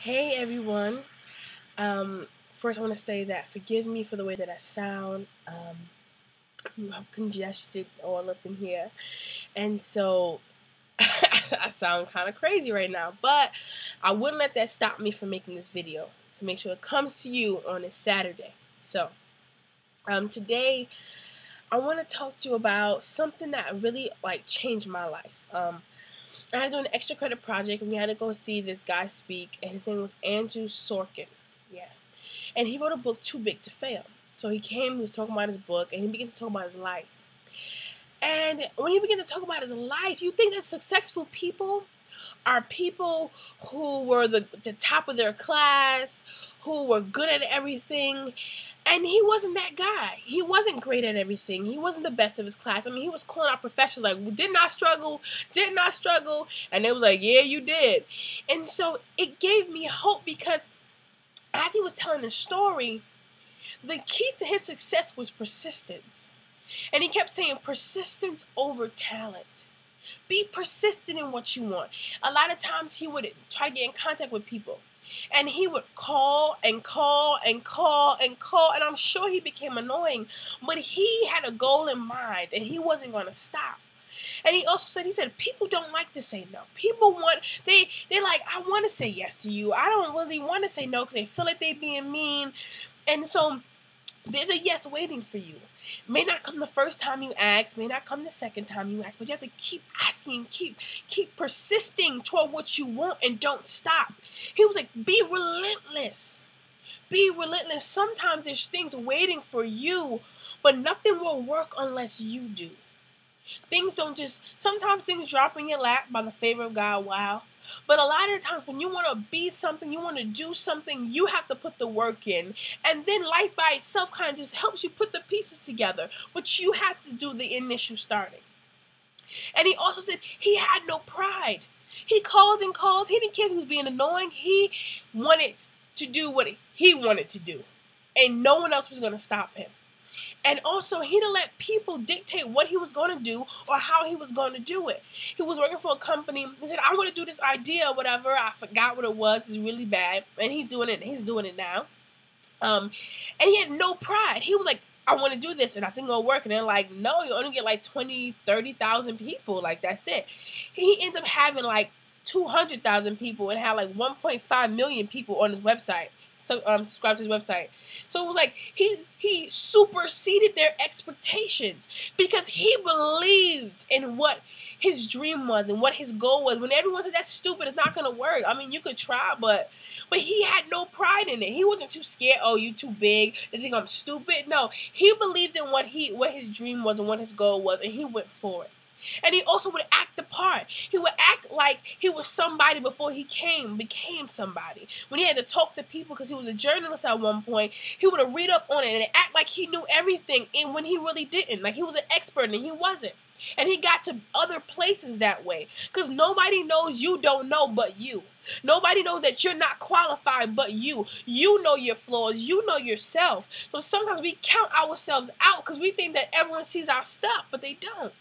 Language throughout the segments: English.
Hey everyone. First I want to say that forgive me for the way that I sound. I'm congested all up in here, and so I sound kind of crazy right now. But I wouldn't let that stop me from making this video to make sure it comes to you on this Saturday. So, today I want to talk to you about something that really changed my life. I had to do an extra credit project, and we had to go see this guy speak, and his name was Andrew Sorkin. Yeah. And he wrote a book, Too Big to Fail. So he was talking about his book, and he began to talk about his life. And when he began to talk about his life, you think that successful people are people who were the top of their class, who were good at everything. And he wasn't that guy. He wasn't great at everything. He wasn't the best of his class. I mean, he was calling out professors like, did not struggle, did not struggle. And they was like, yeah, you did. And so it gave me hope because as he was telling the story, the key to his success was persistence. And he kept saying persistence over talent. Be persistent in what you want. A lot of times he would try to get in contact with people. And he would call and call and call and call. And I'm sure he became annoying. But he had a goal in mind and he wasn't going to stop. And he also said, people don't like to say no. People they're like, I want to say yes to you. I don't really want to say no because they feel like they're being mean. And so there's a yes waiting for you. May not come the first time you ask, may not come the second time you ask, but you have to keep asking, keep persisting toward what you want and don't stop. He was like, be relentless. Be relentless. Sometimes there's things waiting for you, but nothing will work unless you do. Sometimes things drop in your lap by the favor of God, wow. But a lot of times when you want to be something, you want to do something, you have to put the work in. And then life by itself kind of just helps you put the pieces together. But you have to do the initial starting. And he also said he had no pride. He called and called. He didn't care if he was being annoying. He wanted to do what he wanted to do. And no one else was going to stop him. And also, he didn't let people dictate what he was going to do or how he was going to do it. He was working for a company. He said, I want to do this idea or whatever. I forgot what it was. It's really bad. And he's doing it now. And he had no pride. He was like, I want to do this, and I think it'll work. And they're like, no, you only get like 20, 30,000 people. Like, that's it. He ended up having like 200,000 people and had like 1.5 million people on his website. So subscribe to his website. So it was like he superseded their expectations because he believed in what his dream was and what his goal was. When everyone said that's stupid, it's not gonna work. I mean, you could try, but he had no pride in it. He wasn't too scared. Oh, you too big. They think I'm stupid. No, he believed in what his dream was and what his goal was, and he went for it. And he also would act the part. He would act like he was somebody before he became somebody. When he had to talk to people, because he was a journalist at one point, he would read up on it and act like he knew everything, and when he really didn't. Like he was an expert and he wasn't. And he got to other places that way. Because nobody knows you don't know but you. Nobody knows that you're not qualified but you. You know your flaws. You know yourself. So sometimes we count ourselves out because we think that everyone sees our stuff, but they don't.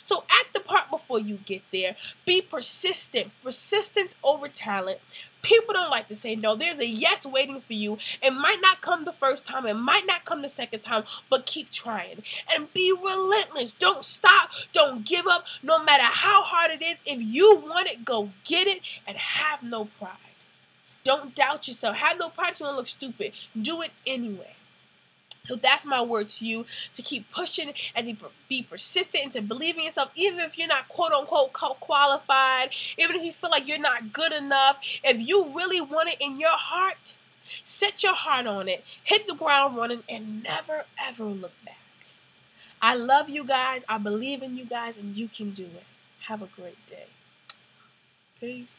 So act the part before you get there. Be persistent. Persistence over talent. People don't like to say no. There's a yes waiting for you. It might not come the first time. It might not come the second time. But keep trying. And be relentless. Don't stop. Don't give up. No matter how hard it is. If you want it, go get it. And have no pride. Don't doubt yourself. Have no pride. You want to look stupid. Do it anyway. So that's my word to you, to keep pushing and to be persistent and to believe in yourself, even if you're not quote-unquote qualified, even if you feel like you're not good enough. If you really want it in your heart, set your heart on it, hit the ground running, and never, ever look back. I love you guys. I believe in you guys, and you can do it. Have a great day. Peace.